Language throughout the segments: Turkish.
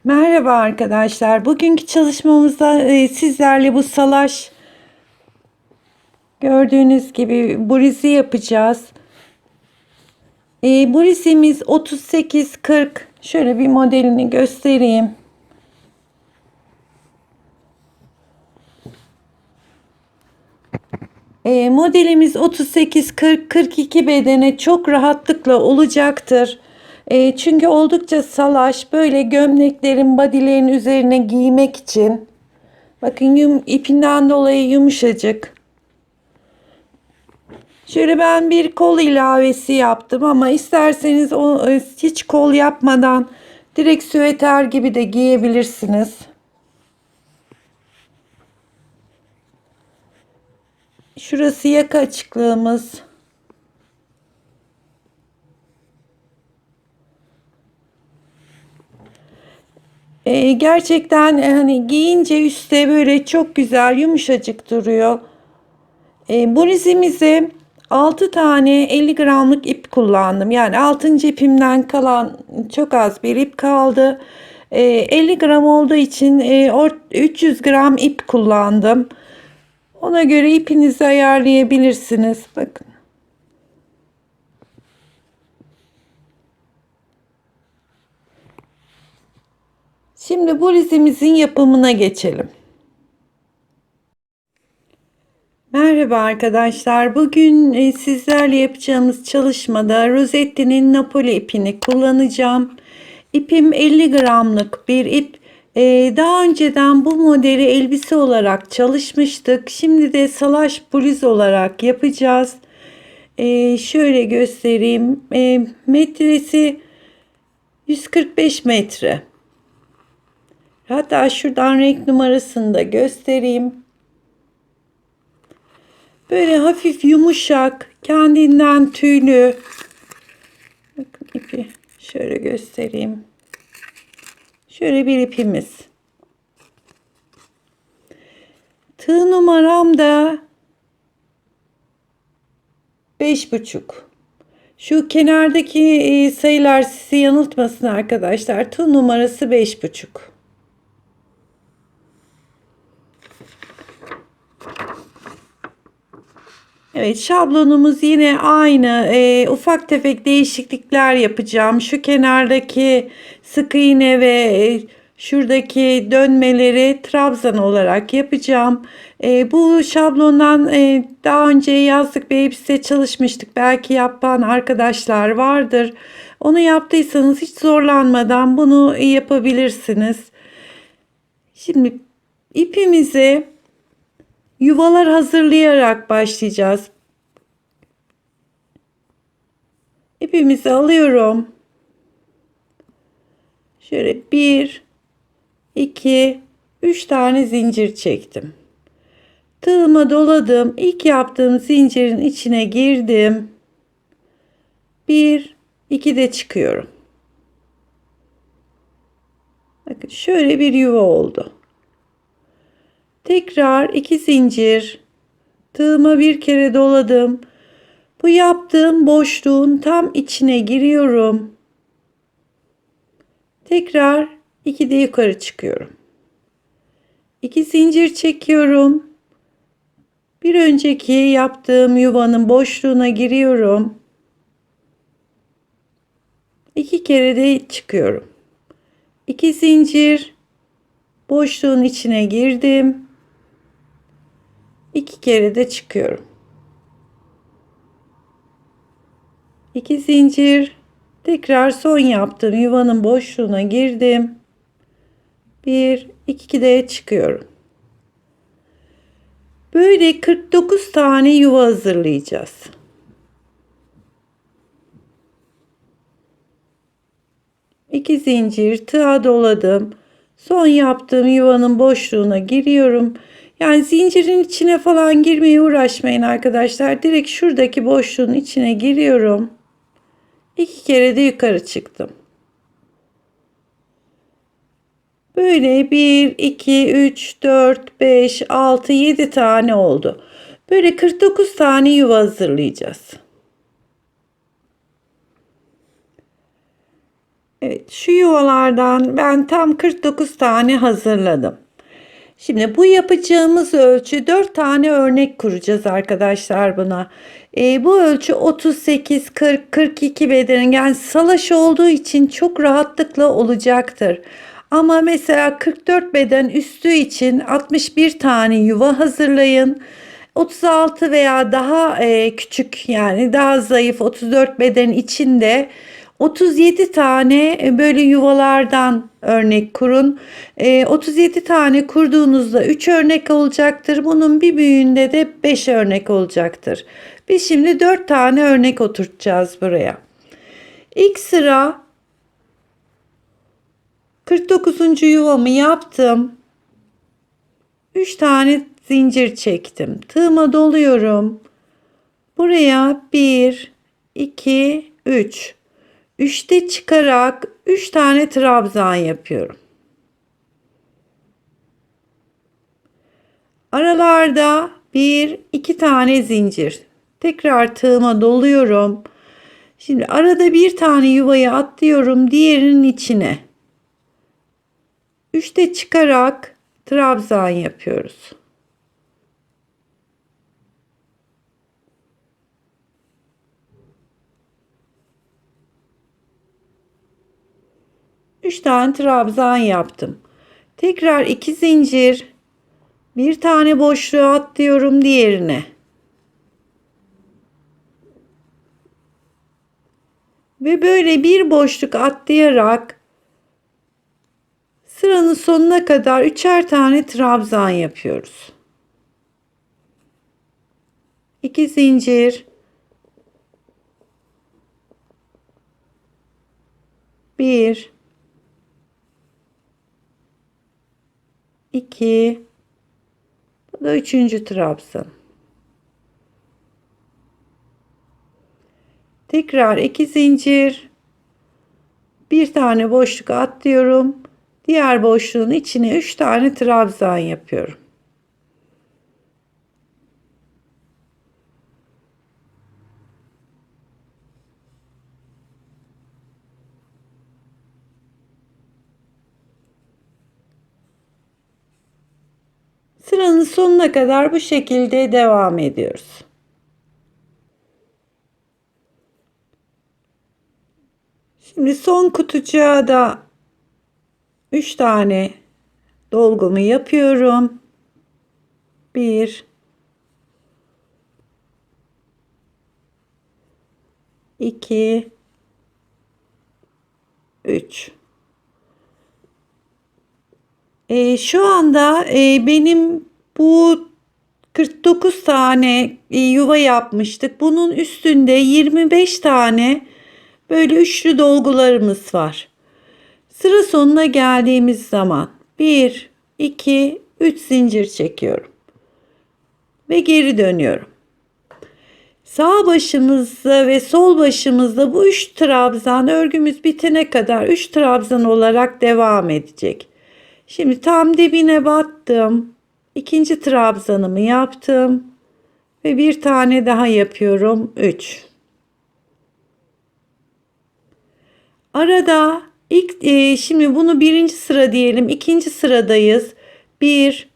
Merhaba arkadaşlar. Bugünkü çalışmamızda sizlerle bu salaş gördüğünüz gibi burizi yapacağız. Burizimiz 38-40. Şöyle bir modelini göstereyim. Modelimiz 38-40-42 bedene çok rahatlıkla olacaktır. Çünkü oldukça salaş, böyle gömleklerin, bodylerin üzerine giymek için. Bakın ipinden dolayı yumuşacık. Şöyle ben bir kol ilavesi yaptım ama isterseniz hiç kol yapmadan direkt süveter gibi de giyebilirsiniz. Şurası yaka açıklığımız. Gerçekten hani giyince üstte böyle çok güzel yumuşacık duruyor. Bu rizimize 6 tane 50 gramlık ip kullandım. Yani 6. ipimden kalan çok az bir ip kaldı. 50 gram olduğu için 300 gram ip kullandım. Ona göre ipinizi ayarlayabilirsiniz. Bakın. Şimdi bu rizimizin yapımına geçelim. Merhaba arkadaşlar. Bugün sizlerle yapacağımız çalışmada Rosetti'nin Napoli ipini kullanacağım. İpim 50 gramlık bir ip. Daha önceden bu modeli elbise olarak çalışmıştık. Şimdi de salaş bluz olarak yapacağız. Şöyle göstereyim. Metresi 145 metre. Hatta şuradan renk numarasını da göstereyim. Böyle hafif yumuşak, kendinden tüylü. Bakın ipi şöyle göstereyim. Şöyle bir ipimiz. Tığ numaram da 5,5. Şu kenardaki sayılar sizi yanıltmasın arkadaşlar. Tığ numarası 5,5. Evet, şablonumuz yine aynı. Ufak tefek değişiklikler yapacağım. Şu kenardaki sık iğne ve şuradaki dönmeleri trabzan olarak yapacağım. Bu şablondan daha önce yazlık bir elbise çalışmıştık. Belki yapan arkadaşlar vardır. Onu yaptıysanız hiç zorlanmadan bunu yapabilirsiniz. Şimdi ipimizi yuvalar hazırlayarak başlayacağız. İpimizi alıyorum. Şöyle 1, 2, 3 tane zincir çektim. Tığıma doladım. İlk yaptığım zincirin içine girdim. 1, 2 de çıkıyorum. Bakın şöyle bir yuva oldu. Tekrar 2 zincir. Tığıma bir kere doladım. Bu yaptığım boşluğun tam içine giriyorum. Tekrar 2 de yukarı çıkıyorum. 2 zincir çekiyorum. Bir önceki yaptığım yuvanın boşluğuna giriyorum. 2 kere de çıkıyorum. 2 zincir boşluğun içine girdim. 2 kere de çıkıyorum. 2 zincir tekrar son yaptığım yuvanın boşluğuna girdim. 1, 2 de çıkıyorum. Böyle 49 tane yuva hazırlayacağız. İki zincir tığa doladım. Son yaptığım yuvanın boşluğuna giriyorum. Yani zincirin içine falan girmeye uğraşmayın arkadaşlar. Direkt şuradaki boşluğun içine giriyorum. 2 kere de yukarı çıktım. Böyle 1, 2, 3, 4, 5, 6, 7 tane oldu. Böyle 49 tane yuva hazırlayacağız. Evet, şu yuvalardan ben tam 49 tane hazırladım. Şimdi bu yapacağımız ölçü 4 tane örnek kuracağız arkadaşlar buna. Bu ölçü 38, 40, 42 beden, yani salaş olduğu için çok rahatlıkla olacaktır. Ama mesela 44 beden üstü için 61 tane yuva hazırlayın. 36 veya daha küçük, yani daha zayıf 34 beden içinde 37 tane böyle yuvalardan örnek kurun. 37 tane kurduğunuzda 3 örnek olacaktır. Bunun bir büyüğünde de 5 örnek olacaktır. Biz şimdi 4 tane örnek oturtacağız buraya. İlk sıra 49. yuvamı yaptım. 3 tane zincir çektim. Tığıma doluyorum. Buraya 1, 2, 3. 3'te çıkarak 3 tane trabzan yapıyorum. Aralarda 1, 2 tane zincir. Tekrar tığıma doluyorum. Şimdi arada bir tane yuvayı atlıyorum diğerinin içine. 3'te çıkarak trabzan yapıyoruz. Üç tane trabzan yaptım. Tekrar 2 zincir. Bir tane boşluğa atlıyorum diğerine. Ve böyle bir boşluk atlayarak sıranın sonuna kadar üçer tane trabzan yapıyoruz. 2 zincir. 1, 2, bu da üçüncü trabzan. Tekrar 2 zincir. Bir tane boşluk atlıyorum. Diğer boşluğun içine 3 tane trabzan yapıyorum. Sıranın sonuna kadar bu şekilde devam ediyoruz. Şimdi son kutucuğa da 3 tane dolgumu yapıyorum. 1, 2, 3. Şu anda benim bu 49 tane yuva yapmıştık. Bunun üstünde 25 tane böyle üçlü dolgularımız var. Sıra sonuna geldiğimiz zaman 1, 2, 3 zincir çekiyorum. Ve geri dönüyorum. Sağ başımızda ve sol başımızda bu 3 trabzan örgümüz bitene kadar 3 trabzan olarak devam edecek. Şimdi tam dibine battım. İkinci trabzanımı yaptım. Ve bir tane daha yapıyorum. 3. Arada şimdi bunu birinci sıra diyelim. İkinci sıradayız. 1,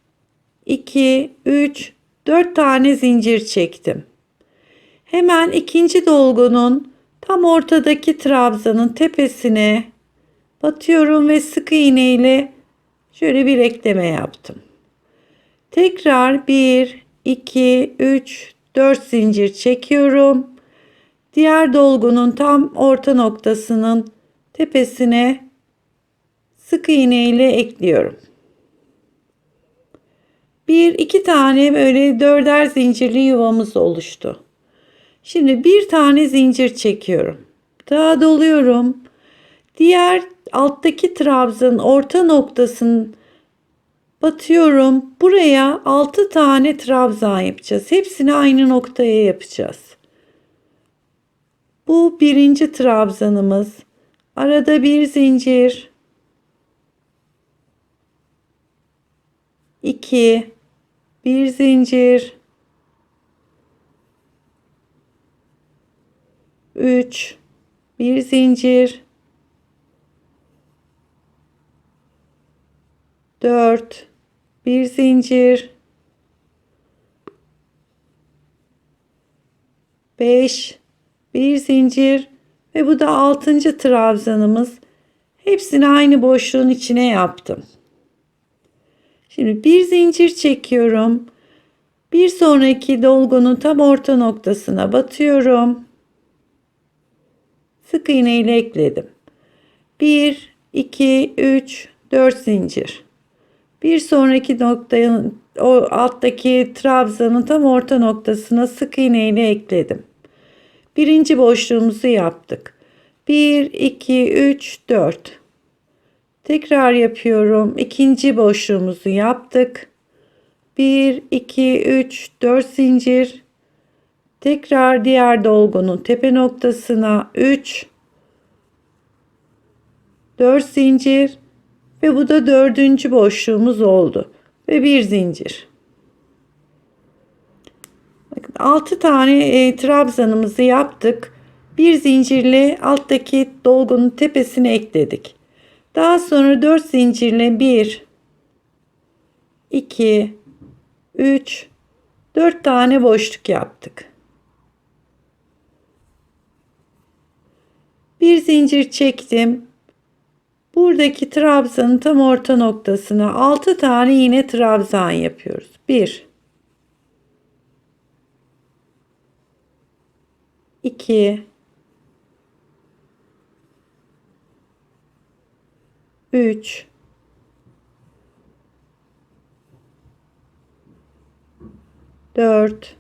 2, 3, 4 tane zincir çektim. Hemen ikinci dolgunun tam ortadaki trabzanın tepesine batıyorum ve sık iğne ile şöyle bir ekleme yaptım. Tekrar 1, 2, 3, 4 zincir çekiyorum. Diğer dolgunun tam orta noktasının tepesine sık iğne ile ekliyorum. 1, 2 tane böyle dörder zincirli yuvamız oluştu. Şimdi bir tane zincir çekiyorum. Daha doluyorum. Diğer alttaki trabzanın orta noktasını batıyorum. Buraya 6 tane trabzan yapacağız. Hepsini aynı noktaya yapacağız. Bu birinci trabzanımız. Arada bir zincir. 2, bir zincir. 3, bir zincir. 4, bir zincir, 5, bir zincir ve bu da 6. trabzanımız. Hepsini aynı boşluğun içine yaptım. Şimdi bir zincir çekiyorum. Bir sonraki dolgunun tam orta noktasına batıyorum. Sık iğne ile ekledim. 1, 2, 3, 4 zincir. Bir sonraki noktaya, o alttaki trabzanın tam orta noktasına sık iğne ile ekledim. Birinci boşluğumuzu yaptık. 1, 2, 3, 4. Tekrar yapıyorum. İkinci boşluğumuzu yaptık. 1, 2, 3, 4 zincir. Tekrar diğer dolgunun tepe noktasına 3, 4 zincir ve bu da dördüncü boşluğumuz oldu. Ve bir zincir. Bakın 6 tane trabzanımızı yaptık. Bir zincirle alttaki dolgunun tepesine ekledik. Daha sonra 4 zincirle 1, 2, 3, 4 tane boşluk yaptık. Bir zincir çektim. Buradaki trabzanın tam orta noktasına 6 tane yine trabzan yapıyoruz. 1, 2, 3, 4,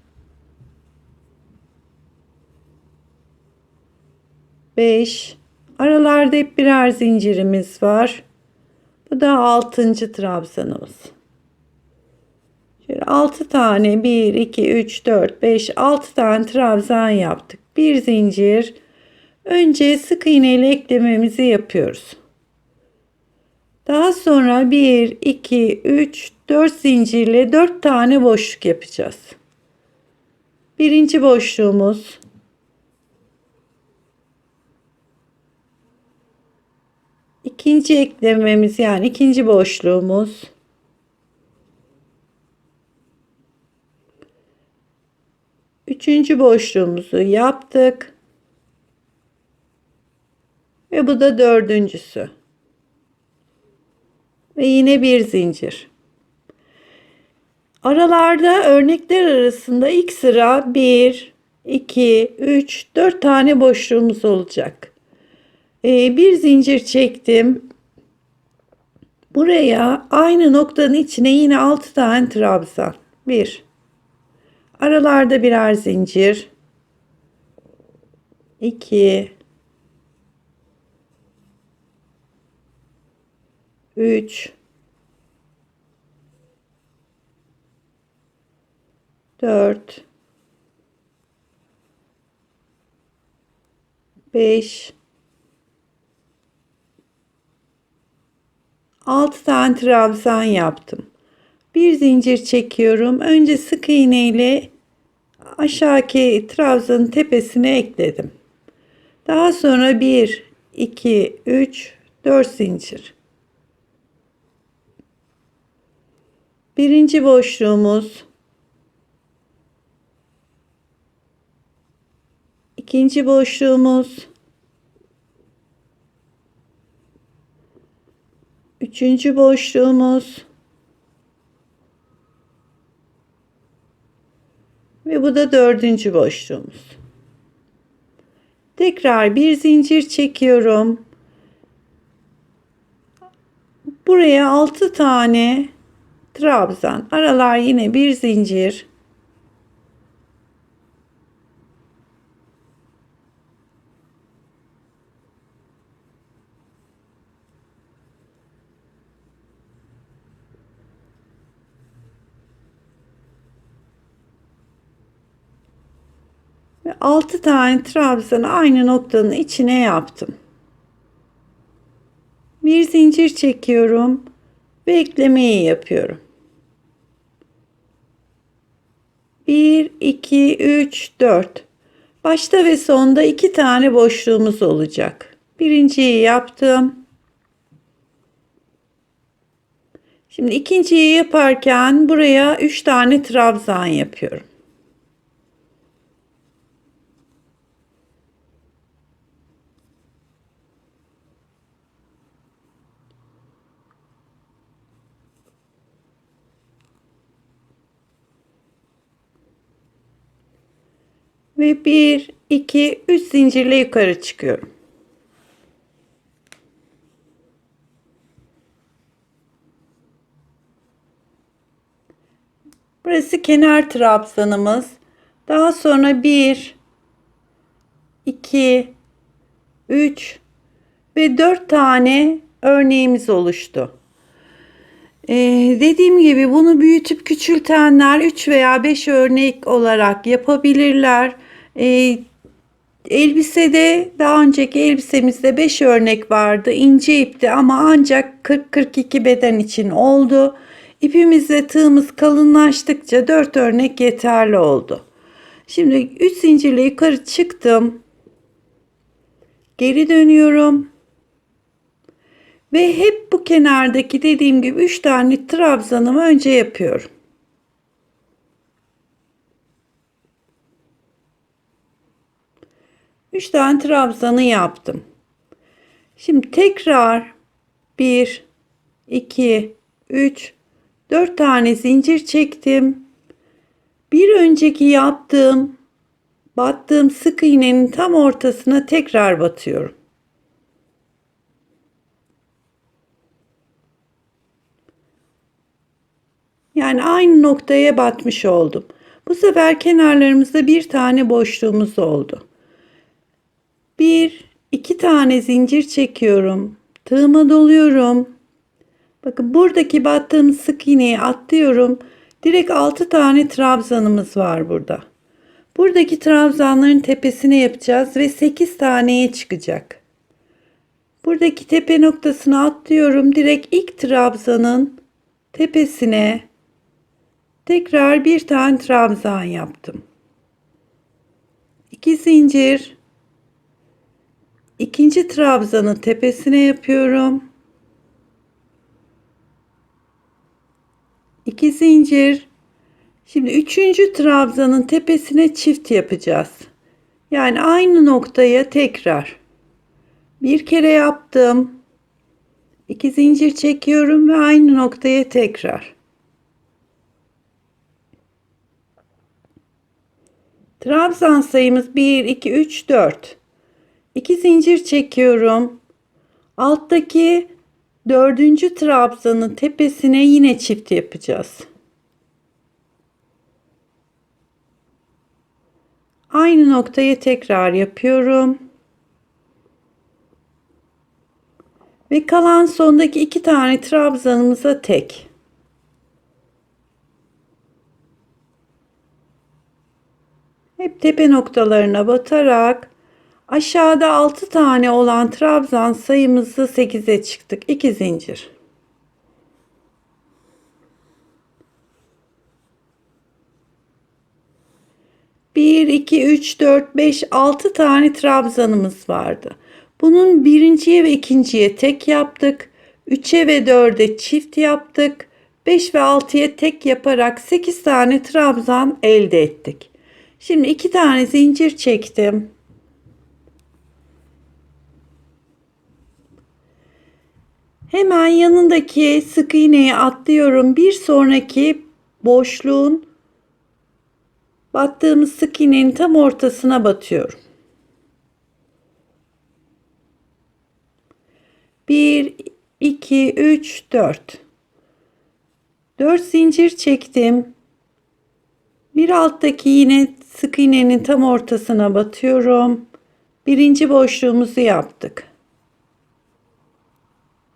5. Aralarda hep birer zincirimiz var. Bu da 6. trabzanımız. Şöyle 6 tane 1, 2, 3, 4, 5, 6 tane trabzan yaptık. Bir zincir. Önce sık iğne ile eklememizi yapıyoruz. Daha sonra 1, 2, 3, 4 zincirle 4 tane boşluk yapacağız. Birinci boşluğumuz. İkinci eklememiz yani ikinci boşluğumuz. Üçüncü boşluğumuzu yaptık. Ve bu da dördüncüsü. Ve yine bir zincir. Aralarda örnekler arasında ilk sıra 1, 2, 3, 4 tane boşluğumuz olacak. Bir zincir çektim. Buraya aynı noktanın içine yine 6 tane trabzan. 1. Aralarda birer zincir. 2, 3, 4, 5, 6 tane trabzan yaptım. Bir zincir çekiyorum. Önce sık iğne ile aşağıki trabzanın tepesine ekledim. Daha sonra 1, 2, 3, 4 zincir. Birinci boşluğumuz. İkinci boşluğumuz. Üçüncü boşluğumuz. Ve bu da dördüncü boşluğumuz. Tekrar bir zincir çekiyorum. Buraya 6 tane trabzan. Aralar yine bir zincir. Ve 6 tane trabzanı aynı noktanın içine yaptım. Bir zincir çekiyorum ve eklemeyi yapıyorum. 1, 2, 3, 4. Başta ve sonda 2 tane boşluğumuz olacak. Birinciyi yaptım. Şimdi ikinciyi yaparken buraya 3 tane trabzan yapıyorum. Ve 1, 2, 3 zincirle yukarı çıkıyorum. Burası kenar trabzanımız. Daha sonra 1, 2, 3 ve 4 tane örneğimiz oluştu. Dediğim gibi bunu büyütüp küçültenler 3 veya 5 örnek olarak yapabilirler. Elbisede daha önceki elbisemizde 5 örnek vardı. İnce ipti ama ancak 40-42 beden için oldu. İpimizle tığımız kalınlaştıkça 4 örnek yeterli oldu. Şimdi 3 zincirle yukarı çıktım. Geri dönüyorum. Ve hep bu kenardaki dediğim gibi 3 tane trabzanımı önce yapıyorum. Üç tane trabzanı yaptım. Şimdi tekrar 1, 2, 3, 4 tane zincir çektim. Bir önceki yaptığım battığım sık iğnenin tam ortasına tekrar batıyorum. Yani aynı noktaya batmış oldum. Bu sefer kenarlarımızda bir tane boşluğumuz oldu. 1, 2 tane zincir çekiyorum. Tığıma doluyorum. Bakın buradaki battığım sık iğneyi atlıyorum. Direkt 6 tane trabzanımız var burada. Buradaki trabzanların tepesine yapacağız ve 8 taneye çıkacak. Buradaki tepe noktasına atlıyorum. Direkt ilk trabzanın tepesine tekrar bir tane trabzan yaptım. 2 zincir. İkinci trabzanın tepesine yapıyorum. 2 zincir. Şimdi üçüncü trabzanın tepesine çift yapacağız. Yani aynı noktaya tekrar bir kere yaptım. 2 zincir çekiyorum ve aynı noktaya tekrar. Trabzan sayımız 1, 2, 3, 4. 2 zincir çekiyorum. Alttaki dördüncü trabzanın tepesine yine çift yapacağız. Aynı noktayı tekrar yapıyorum. Ve kalan sondaki 2 tane trabzanımıza tek. Hep tepe noktalarına batarak aşağıda 6 tane olan trabzan sayımızı 8'e çıktık. 2 zincir. Bir, iki, üç, dört, beş, 6 tane trabzanımız vardı. Bunun birinciye ve ikinciye tek yaptık. 3'e ve 4'e çift yaptık. 5 ve 6'ya tek yaparak 8 tane trabzan elde ettik. Şimdi 2 tane zincir çektim. Hemen yanındaki sık iğneye atlıyorum. Bir sonraki boşluğun battığımız sık iğnenin tam ortasına batıyorum. 1, 2, 3, 4. 4 zincir çektim. Bir alttaki yine sık iğnenin tam ortasına batıyorum. Birinci boşluğumuzu yaptık.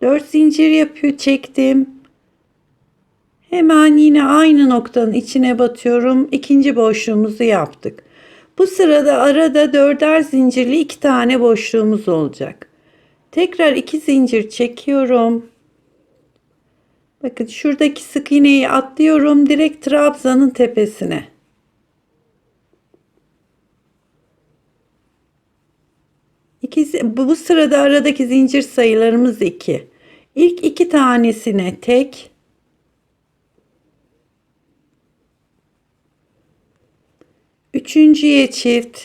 4 zincir yapıyor çektim. Hemen yine aynı noktanın içine batıyorum. İkinci boşluğumuzu yaptık. Bu sırada arada dörder zincirli 2 tane boşluğumuz olacak. Tekrar 2 zincir çekiyorum. Bakın şuradaki sık iğneyi atlıyorum direkt trabzanın tepesine. Bu sırada aradaki zincir sayılarımız 2. İlk 2 tanesine tek, Üçüncüye çift.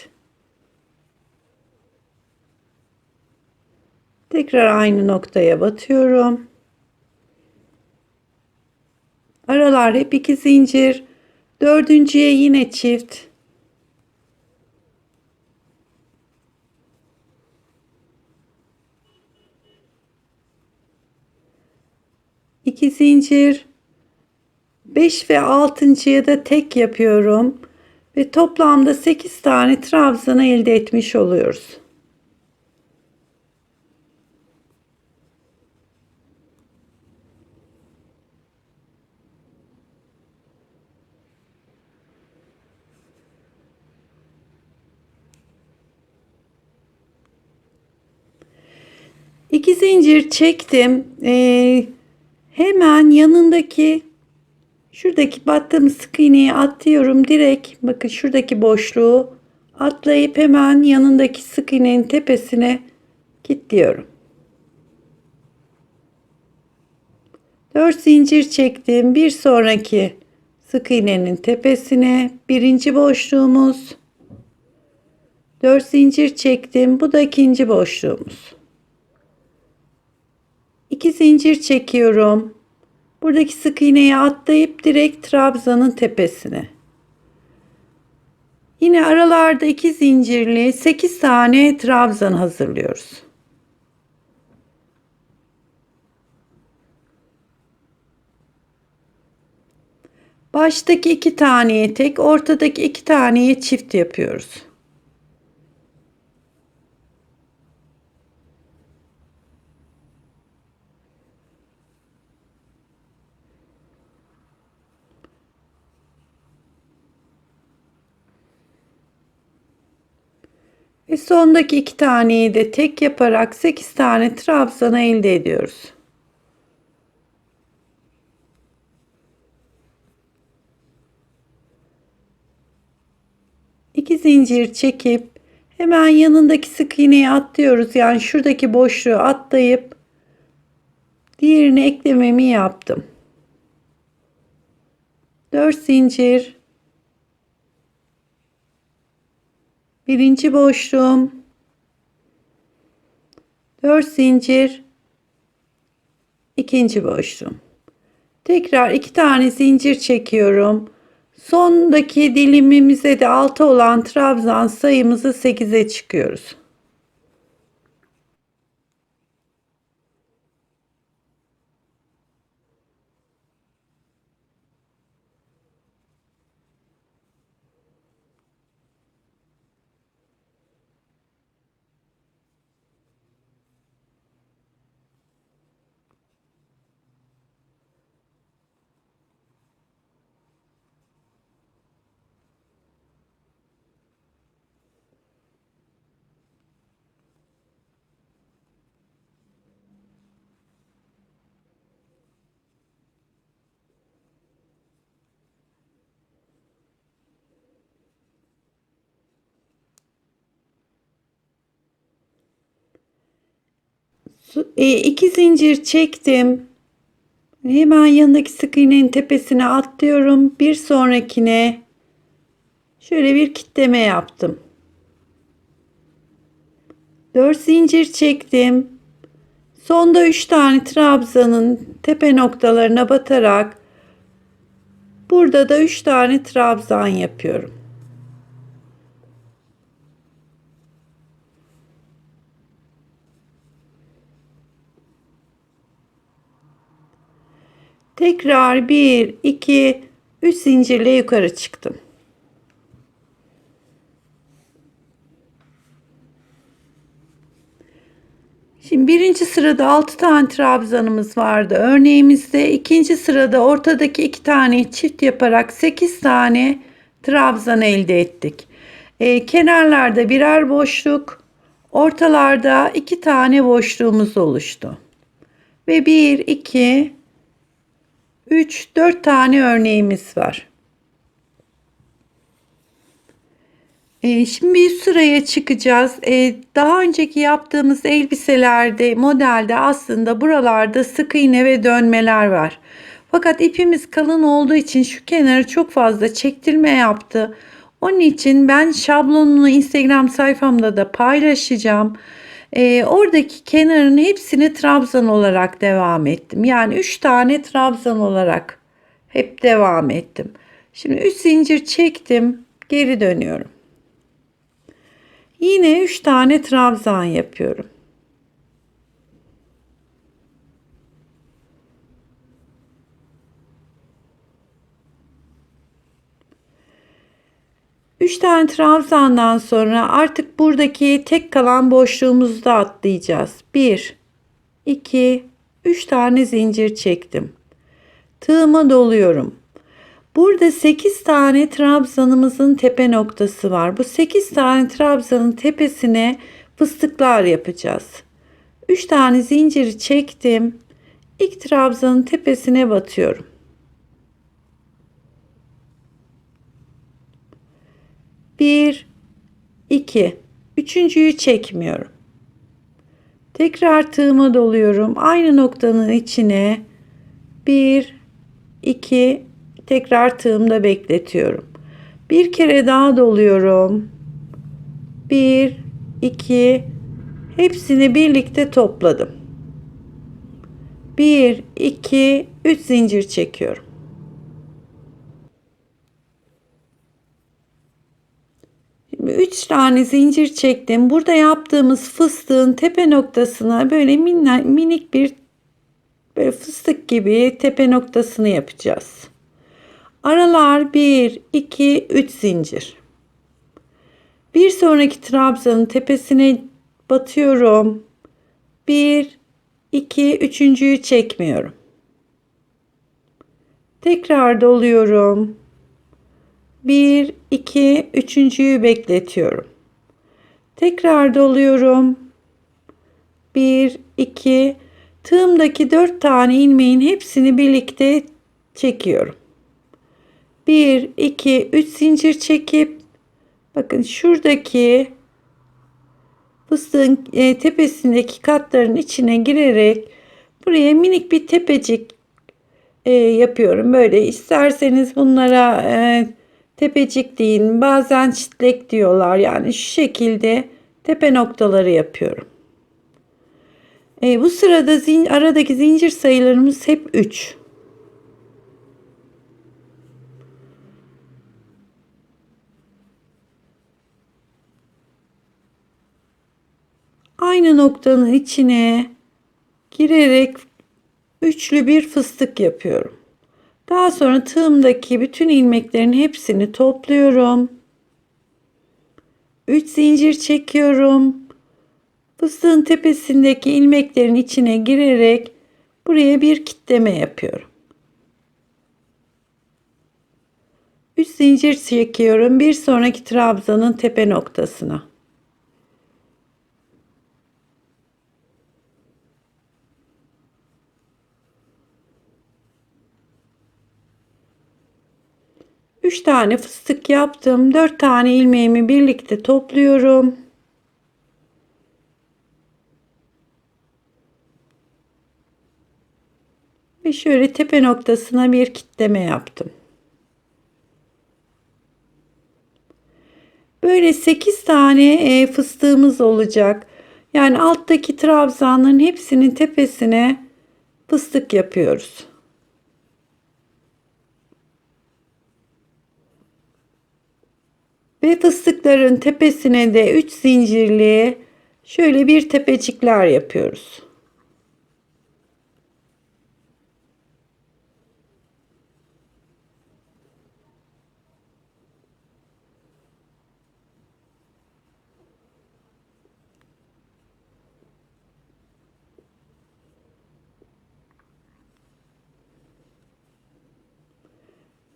Tekrar aynı noktaya batıyorum. Aralar hep 2 zincir. Dördüncüye yine çift. 2 zincir. 5 ve 6.'ya da tek yapıyorum. Ve toplamda 8 tane trabzan elde etmiş oluyoruz. İki zincir çektim. Hemen yanındaki şuradaki battığımız sık iğneyi atlıyorum. Direkt bakın şuradaki boşluğu atlayıp hemen yanındaki sık iğnenin tepesine kilitliyorum. 4 zincir çektim. Bir sonraki sık iğnenin tepesine birinci boşluğumuz. 4 zincir çektim. Bu da ikinci boşluğumuz. 2 zincir çekiyorum. Buradaki sık iğneyi atlayıp direkt trabzanın tepesine. Yine aralarda 2 zincirli 8 tane trabzan hazırlıyoruz. Baştaki 2 taneye tek, ortadaki 2 taneye çift yapıyoruz. Ve sondaki 2 taneyi de tek yaparak 8 tane trabzan elde ediyoruz. İki zincir çekip hemen yanındaki sık iğneyi atlıyoruz. Yani şuradaki boşluğu atlayıp diğerini eklememi yaptım. 4 zincir. Birinci boşluğum. 4 zincir. İkinci boşluğum. Tekrar 2 tane zincir çekiyorum. Sondaki dilimimize de 6 olan trabzan sayımızı 8'e çıkıyoruz. İki zincir çektim. Hemen yanındaki sık iğnenin tepesine atlıyorum. Bir sonrakine şöyle bir kitleme yaptım. 4 zincir çektim. Sonda 3 tane trabzanın tepe noktalarına batarak burada da 3 tane trabzan yapıyorum. Tekrar 1 2 3 zincirle yukarı çıktım. Şimdi birinci sırada 6 tane trabzanımız vardı örneğimizde. İkinci sırada ortadaki 2 tane çift yaparak 8 tane trabzan elde ettik. Kenarlarda birer boşluk, ortalarda 2 tane boşluğumuz oluştu. Ve 1 2 3 4 tane örneğimiz var. Şimdi bir sıraya çıkacağız. Daha önceki yaptığımız elbiselerde, modelde aslında buralarda sık iğne ve dönmeler var. Fakat ipimiz kalın olduğu için şu kenarı çok fazla çektirme yaptı. Onun için ben şablonunu Instagram sayfamda da paylaşacağım. Oradaki kenarın hepsini trabzan olarak devam ettim. Yani 3 tane trabzan olarak hep devam ettim. Şimdi 3 zincir çektim. Geri dönüyorum. Yine 3 tane trabzan yapıyorum. Üç tane trabzandan sonra artık buradaki tek kalan boşluğumuzu da atlayacağız. 1, 2, 3 tane zincir çektim. Tığıma doluyorum. Burada 8 tane trabzanımızın tepe noktası var. Bu 8 tane trabzanın tepesine fıstıklar yapacağız. 3 tane zinciri çektim. İlk trabzanın tepesine batıyorum. 1, 2, üçüncüyü çekmiyorum. Tekrar tığıma doluyorum. Aynı noktanın içine 1, 2, tekrar tığımda bekletiyorum. Bir kere daha doluyorum. 1, 2, hepsini birlikte topladım. 1, 2, 3 zincir çekiyorum. Şimdi 3 tane zincir çektim. Burada yaptığımız fıstığın tepe noktasına böyle minik bir böyle fıstık gibi tepe noktasını yapacağız. Aralar 1, 2, 3 zincir. Bir sonraki trabzanın tepesine batıyorum. 1, 2, üçüncüyü çekmiyorum. Tekrar doluyorum. 1, 2, üçüncüyü bekletiyorum. Tekrar doluyorum. 1, 2, tığımdaki 4 tane ilmeğin hepsini birlikte çekiyorum. 1, 2, 3 zincir çekip bakın şuradaki fıstığın tepesindeki katların içine girerek buraya minik bir tepecik yapıyorum. Böyle isterseniz bunlara tepecik deyin. Bazen çitlek diyorlar. Yani şu şekilde tepe noktaları yapıyorum. Bu sırada aradaki zincir sayılarımız hep 3. Aynı noktanın içine girerek üçlü bir fıstık yapıyorum. Daha sonra tığımdaki bütün ilmeklerin hepsini topluyorum. 3 zincir çekiyorum. Fıstığın tepesindeki ilmeklerin içine girerek buraya bir kitleme yapıyorum. 3 zincir çekiyorum bir sonraki trabzanın tepe noktasına. Üç tane fıstık yaptım. 4 tane ilmeğimi birlikte topluyorum. Ve şöyle tepe noktasına bir kitleme yaptım. Böyle 8 tane fıstığımız olacak. Yani alttaki trabzanların hepsinin tepesine fıstık yapıyoruz. Ve fıstıkların tepesine de 3 zincirli şöyle bir tepecikler yapıyoruz.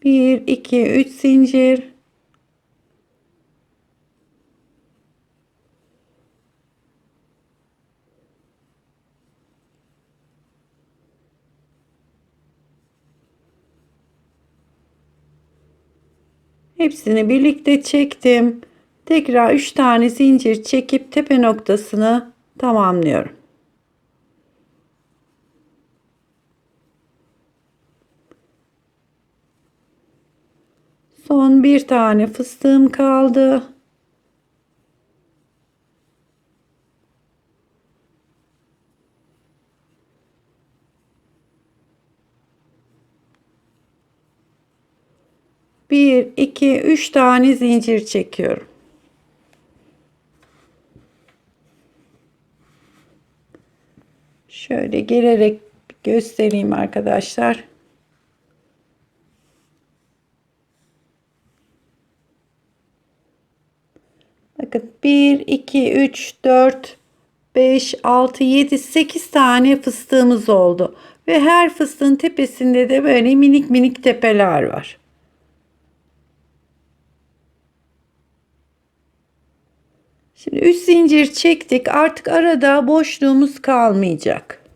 Bir, iki, üç zincir. Hepsini birlikte çektim. Tekrar 3 tane zincir çekip tepe noktasını tamamlıyorum. Son bir tane fıstığım kaldı. Bir, iki, üç tane zincir çekiyorum. Şöyle gelerek göstereyim arkadaşlar. Bakın 1, 2, 3, 4, 5, 6, 7, 8 tane fıstığımız oldu. Ve her fıstığın tepesinde de böyle minik minik tepeler var. Şimdi 3 zincir çektik. Artık arada boşluğumuz kalmayacak.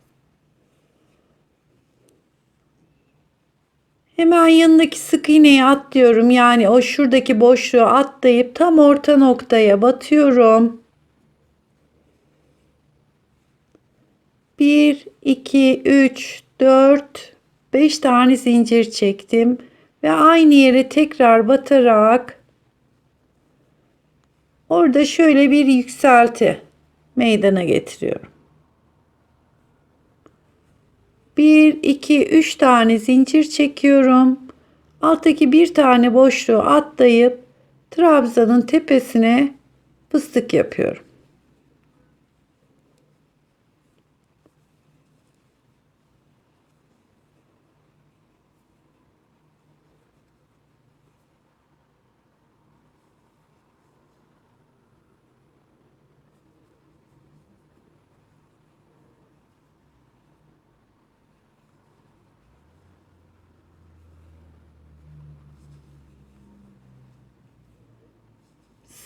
Hemen yanındaki sık iğneyi atlıyorum. Yani o şuradaki boşluğu atlayıp tam orta noktaya batıyorum. 1, 2, 3, 4, 5 tane zincir çektim. Ve aynı yere tekrar batarak orada şöyle bir yükselti meydana getiriyorum. 1, 2, 3 tane zincir çekiyorum. Alttaki bir tane boşluğu atlayıp trabzanın tepesine fıstık yapıyorum.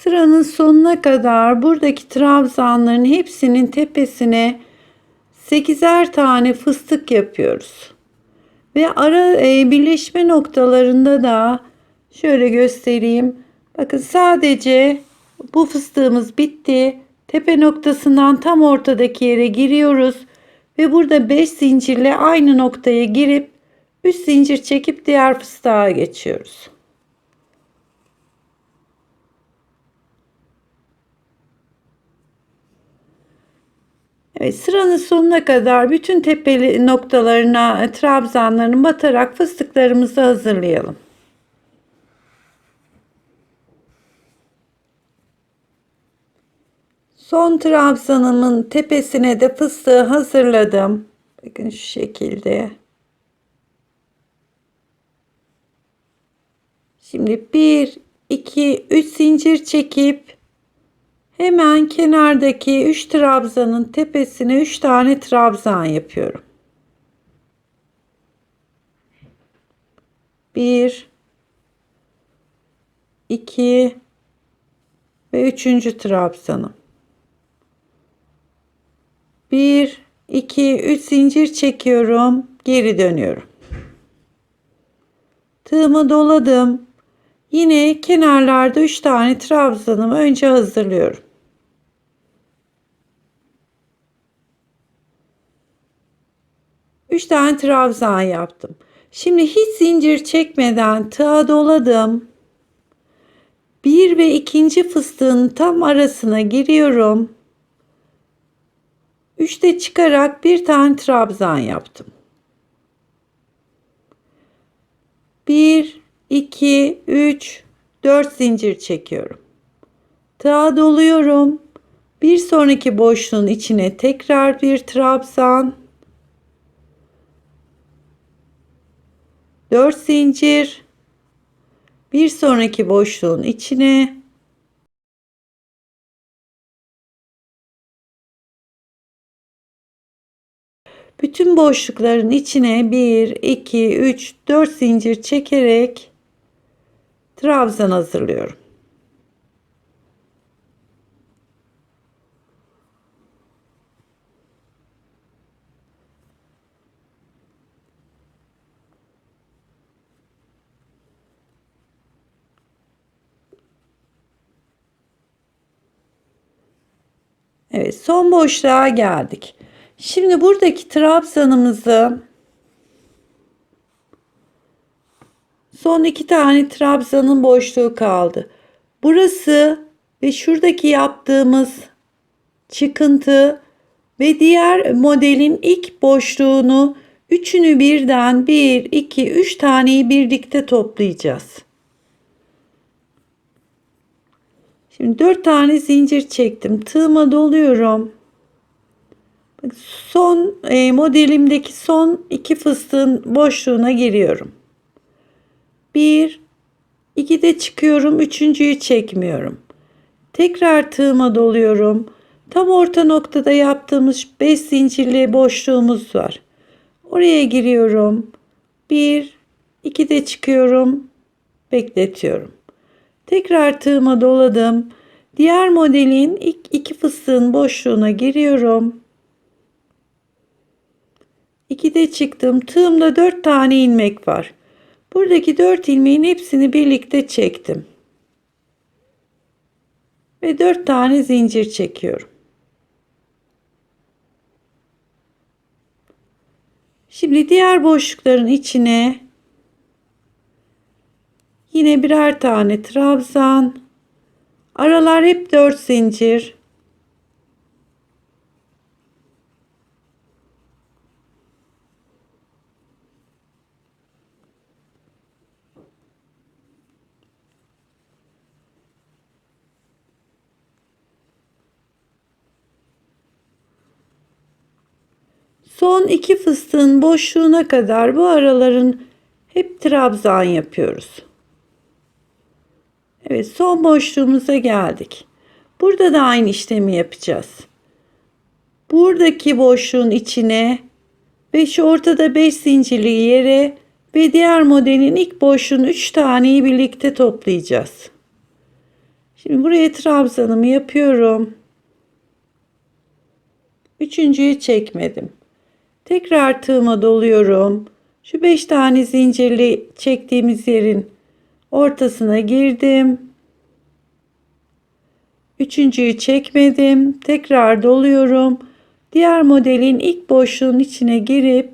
Sıranın sonuna kadar buradaki trabzanların hepsinin tepesine 8'er tane fıstık yapıyoruz. Ve ara birleşme noktalarında da şöyle göstereyim. Bakın sadece bu fıstığımız bitti. Tepe noktasından tam ortadaki yere giriyoruz. Ve burada 5 zincirle aynı noktaya girip 3 zincir çekip diğer fıstığa geçiyoruz. Evet, sıranın sonuna kadar bütün tepeli noktalarına trabzanlarını batarak fıstıklarımızı hazırlayalım. Son trabzanımın tepesine de fıstığı hazırladım. Bakın şu şekilde. Şimdi 1, 2, 3 zincir çekip hemen kenardaki 3 trabzanın tepesine 3 tane trabzan yapıyorum. 1, 2 ve 3. trabzanım. 1, 2, 3 zincir çekiyorum. Geri dönüyorum. Tığımı doladım. Yine kenarlarda 3 tane trabzanımı önce hazırlıyorum. Üç tane trabzan yaptım. Şimdi hiç zincir çekmeden tığa doladım. 1 ve 2. fıstığın tam arasına giriyorum. 3'te çıkarak bir tane trabzan yaptım. 1, 2, 3, 4 zincir çekiyorum. Tığa doluyorum. Bir sonraki boşluğun içine tekrar bir trabzan. 4 zincir. Bir sonraki boşluğun içine bütün boşlukların içine 1, 2, 3, 4 zincir çekerek trabzan hazırlıyorum. Evet, son boşluğa geldik. Şimdi buradaki trabzanımızı Son 2 tane trabzanın boşluğu kaldı. Burası ve şuradaki yaptığımız çıkıntı ve diğer modelin ilk boşluğunu, üçünü birden 1, 2, 3 taneyi birlikte toplayacağız. Şimdi 4 tane zincir çektim. Tığıma doluyorum. Son modelimdeki son 2 fıstığın boşluğuna giriyorum. 1, 2 de çıkıyorum. Üçüncüyü çekmiyorum. Tekrar tığıma doluyorum. Tam orta noktada yaptığımız 5 zincirli boşluğumuz var. Oraya giriyorum. 1, 2 de çıkıyorum. Bekletiyorum. Tekrar tığıma doladım. Diğer modelin ilk 2 fıstığın boşluğuna giriyorum. 2 de çıktım. Tığımda 4 tane ilmek var. Buradaki 4 ilmeğin hepsini birlikte çektim. Ve 4 tane zincir çekiyorum. Şimdi diğer boşlukların içine yine birer tane trabzan. Aralar hep 4 zincir. Son 2 fıstığın boşluğuna kadar bu araların hep trabzan yapıyoruz. Evet, son boşluğumuza geldik. Burada da aynı işlemi yapacağız. Buradaki boşluğun içine ve şu ortada 5 zincirli yere ve diğer modelin ilk boşluğun 3 taneyi birlikte toplayacağız. Şimdi buraya trabzanımı yapıyorum. Üçüncüyü çekmedim. Tekrar tığıma doluyorum. Şu 5 tane zincirli çektiğimiz yerin ortasına girdim. Üçüncüyü çekmedim. Tekrar doluyorum. Diğer modelin ilk boşluğun içine girip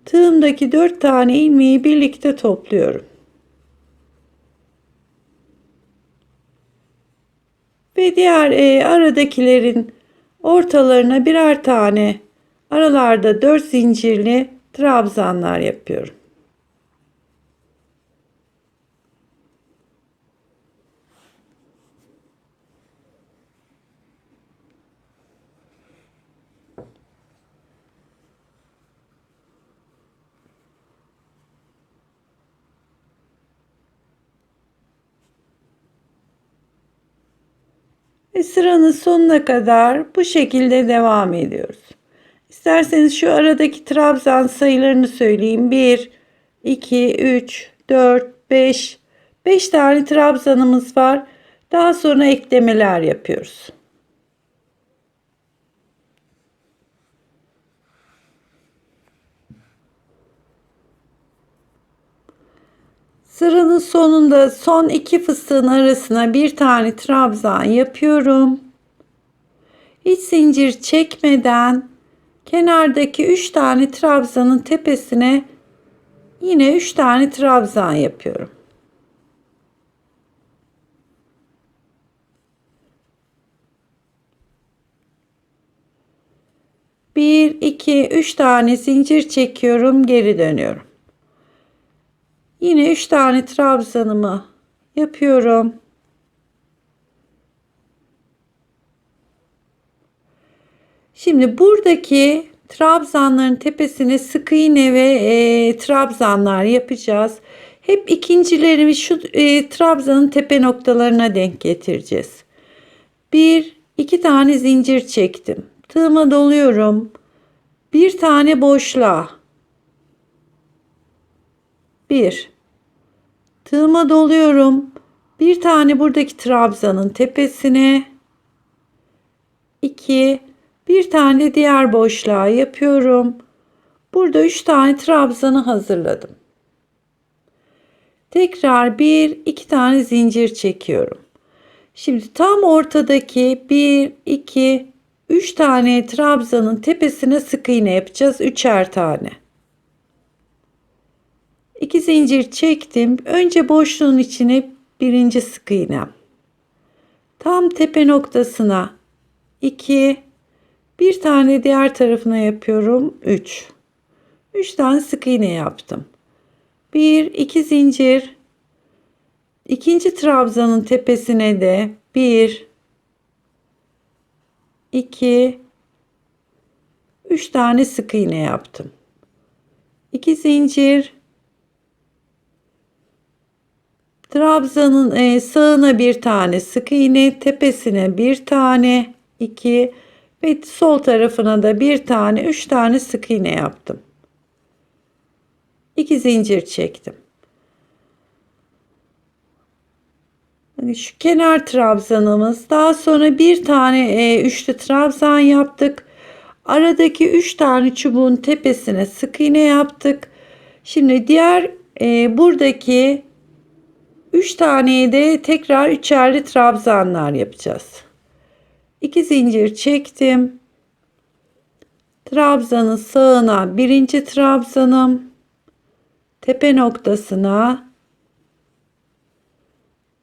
tığımdaki 4 tane ilmeği birlikte topluyorum. Ve diğer aradakilerin ortalarına birer tane, aralarda 4 zincirli trabzanlar yapıyorum. Ve sıranın sonuna kadar bu şekilde devam ediyoruz. İsterseniz şu aradaki trabzan sayılarını söyleyeyim. 1, 2, 3, 4, 5. 5 tane trabzanımız var. Daha sonra eklemeler yapıyoruz. Sıranın sonunda son 2 fıstığın arasına bir tane trabzan yapıyorum. Hiç zincir çekmeden kenardaki 3 tane trabzanın tepesine yine 3 tane trabzan yapıyorum. Bir, iki, 3 tane zincir çekiyorum, geri dönüyorum. Yine 3 tane trabzanımı yapıyorum. Şimdi buradaki trabzanların tepesine sık iğne ve trabzanlar yapacağız. Hep ikincilerimi şu trabzanın tepe noktalarına denk getireceğiz. 1, 2 tane zincir çektim. Tığıma doluyorum. Bir tane boşluğa. 1. Tığıma doluyorum. Bir tane buradaki trabzanın tepesine. 2. Bir tane de diğer boşluğa yapıyorum. Burada 3 tane trabzanı hazırladım. Tekrar 1, 2 tane zincir çekiyorum. Şimdi tam ortadaki 1, 2, 3 tane trabzanın tepesine sık iğne yapacağız. 3'er tane. 2 zincir çektim. Önce boşluğun içine birinci sık iğnem. Tam tepe noktasına 2, bir tane diğer tarafına yapıyorum. 3 tane sık iğne yaptım. 1, 2 zincir. İkinci trabzanın tepesine de 1, 2, 3 tane sık iğne yaptım. 2 zincir. Trabzanın sağına bir tane sık iğne, tepesine bir tane, 2 ve sol tarafına da bir tane, 3 tane sık iğne yaptım. 2 zincir çektim. Şu kenar trabzanımız, daha sonra bir tane üçlü trabzan yaptık. Aradaki 3 tane çubuğun tepesine sık iğne yaptık. Şimdi diğer buradaki 3 taneyi de tekrar üçerli trabzanlar yapacağız. 2 zincir çektim. Trabzanın sağına birinci trabzanım, tepe noktasına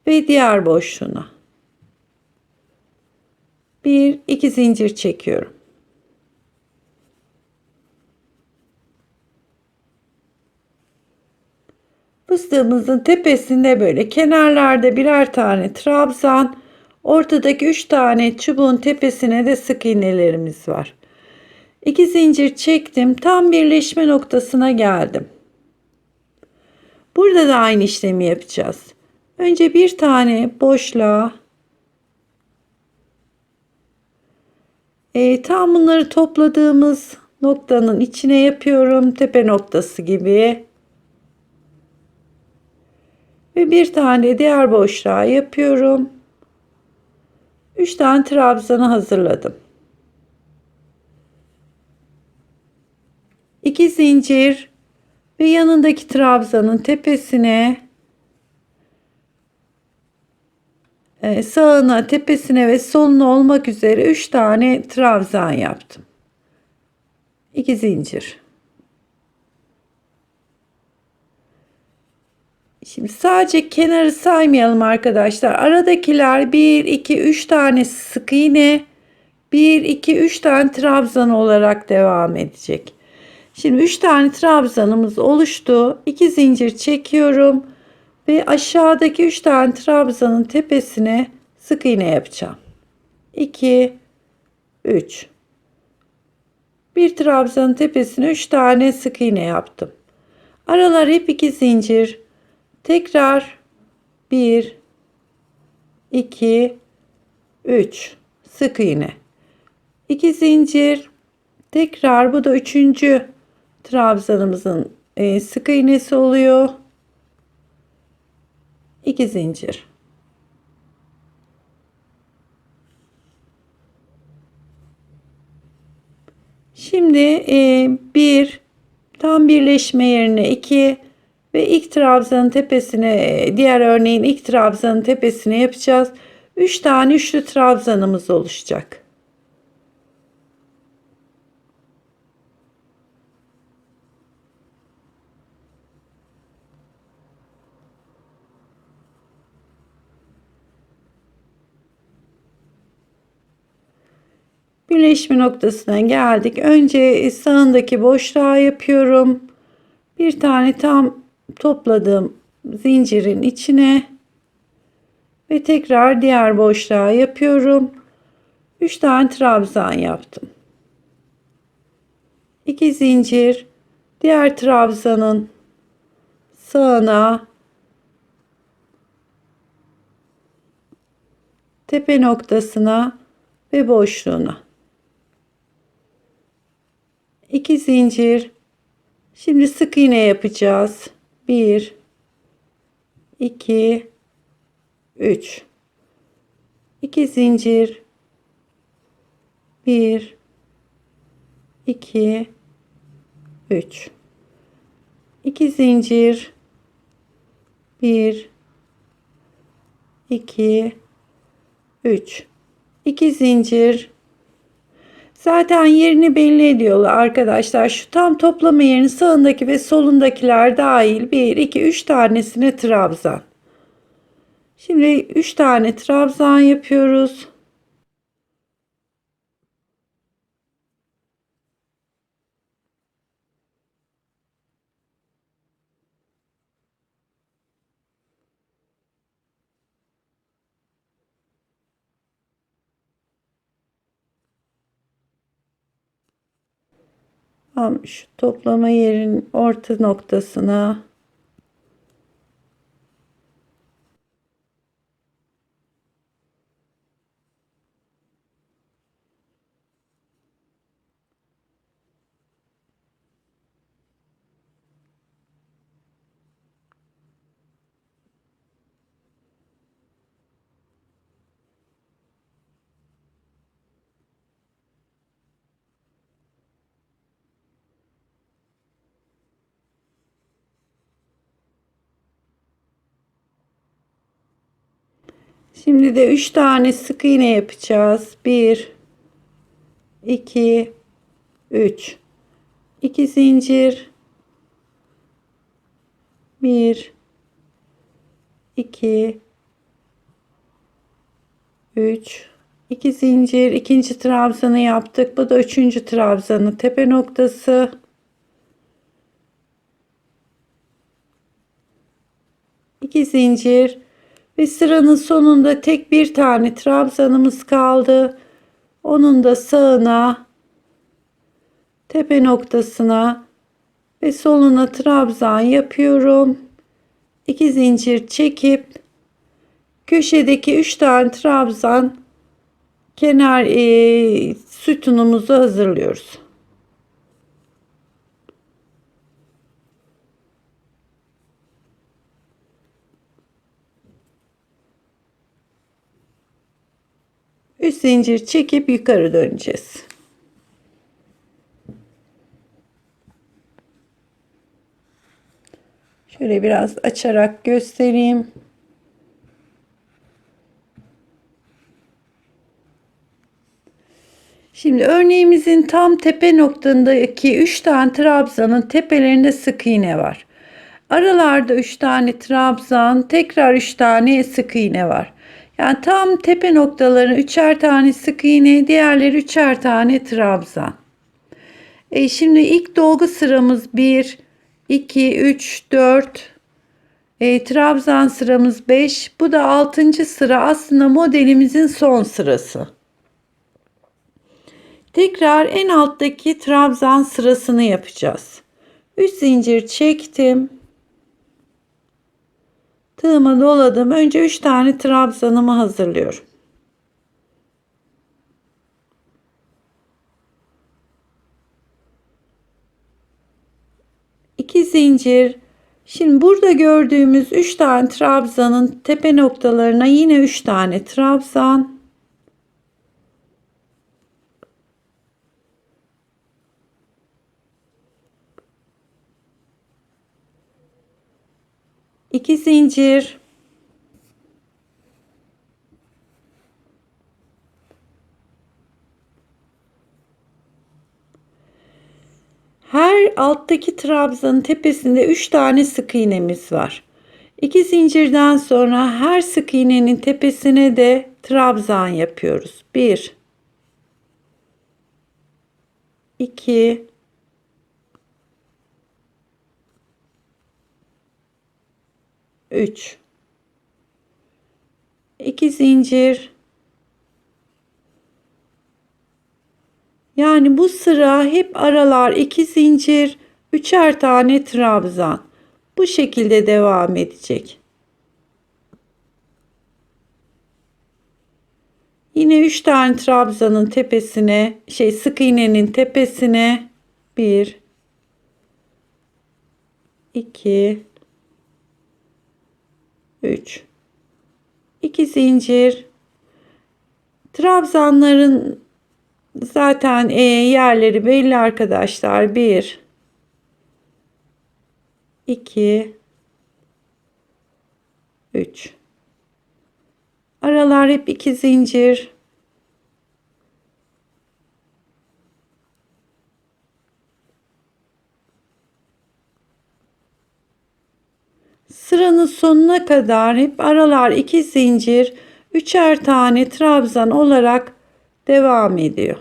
ve diğer boşluğuna 1, 2 zincir çekiyorum. Fıstığımızın tepesinde böyle kenarlarda birer tane trabzan, ortadaki 3 tane çubuğun tepesine de sık iğnelerimiz var. 2 zincir çektim. Tam birleşme noktasına geldim. Burada da aynı işlemi yapacağız. Önce bir tane boşluğa tam bunları topladığımız noktanın içine yapıyorum. Tepe noktası gibi. Ve bir tane diğer boşluğa yapıyorum. 3 tane trabzanı hazırladım. 2 zincir ve yanındaki trabzanın tepesine, sağına, tepesine ve soluna olmak üzere 3 tane trabzan yaptım. 2 zincir. Şimdi sadece kenarı saymayalım arkadaşlar. Aradakiler 1, 2, 3 tane sık iğne, 1, 2, 3 tane trabzan olarak devam edecek. Şimdi 3 tane trabzanımız oluştu. 2 zincir çekiyorum ve aşağıdaki 3 tane trabzanın tepesine sık iğne yapacağım. 2, 3. Bir trabzanın tepesine 3 tane sık iğne yaptım. Aralar hep 2 zincir. Tekrar 1, 2, 3 sık iğne. 2 zincir. Tekrar bu da 3. trabzanımızın sık iğnesi oluyor. 2 zincir. Şimdi bir tam birleşme yerine 2 ve ilk trabzanın tepesine, diğer örneğin ilk trabzanın tepesine yapacağız. 3 tane üçlü trabzanımız oluşacak. Birleşme noktasına geldik. Önce sağındaki boşluğa yapıyorum. Bir tane tam topladığım zincirin içine ve tekrar diğer boşluğa yapıyorum. 3 tane trabzan yaptım. 2 zincir, diğer trabzanın sağına, tepe noktasına ve boşluğuna 2 zincir. Şimdi sık iğne yapacağız. 1, 2, 3. 2 zincir. 1, 2, 3. 2 zincir. 1, 2, 3. 2 zincir. Zaten yerini belli ediyorlar arkadaşlar. Şu tam toplama yerinin sağındaki ve solundakiler dahil 1, 2, 3 tanesine trabzan. Şimdi 3 tane trabzan yapıyoruz. Tam şu toplama yerin orta noktasına şimdi de 3 tane sık iğne yapacağız. 1, 2, 3. 2 zincir. 1, 2, 3. 2 zincir. İkinci trabzanı yaptık. Bu da üçüncü trabzanı. Tepe noktası. 2 zincir. Ve sıranın sonunda tek bir tane trabzanımız kaldı. Onun da sağına, tepe noktasına ve soluna trabzan yapıyorum. 2 zincir çekip köşedeki 3 tane trabzan kenar sütunumuzu hazırlıyoruz. Üç zincir çekip yukarı döneceğiz. Şöyle biraz açarak göstereyim. Şimdi örneğimizin tam tepe noktasındaki 3 tane trabzanın tepelerinde sık iğne var. Aralarda 3 tane trabzan, tekrar 3 tane sık iğne var. Yani tam tepe noktalarına 3'er tane sık iğne, diğerleri 3'er tane trabzan. Şimdi ilk dolgu sıramız 1, 2, 3, 4. Trabzan sıramız 5. Bu da 6. sıra, aslında modelimizin son sırası. Tekrar en alttaki trabzan sırasını yapacağız. 3 zincir çektim. Tığımı doladım. Önce 3 tane trabzanımı hazırlıyorum. 2 zincir. Şimdi burada gördüğümüz 3 tane trabzanın tepe noktalarına yine 3 tane trabzan. İki zincir. Her alttaki trabzanın tepesinde 3 tane sık iğnemiz var. 2 zincirden sonra her sık iğnenin tepesine de trabzan yapıyoruz. 1, 2, 3. 2 zincir. Yani bu sıra hep aralar 2 zincir, 3'er tane trabzan. Bu şekilde devam edecek. Yine 3 tane trabzanın tepesine, sık iğnenin tepesine 1, 2, 3. 2 zincir. Trabzanların zaten yerleri belli arkadaşlar. 1, 2, 3. Aralar hep 2 zincir. sıranın sonuna kadar hep aralar 2 zincir, üçer tane trabzan olarak devam ediyor.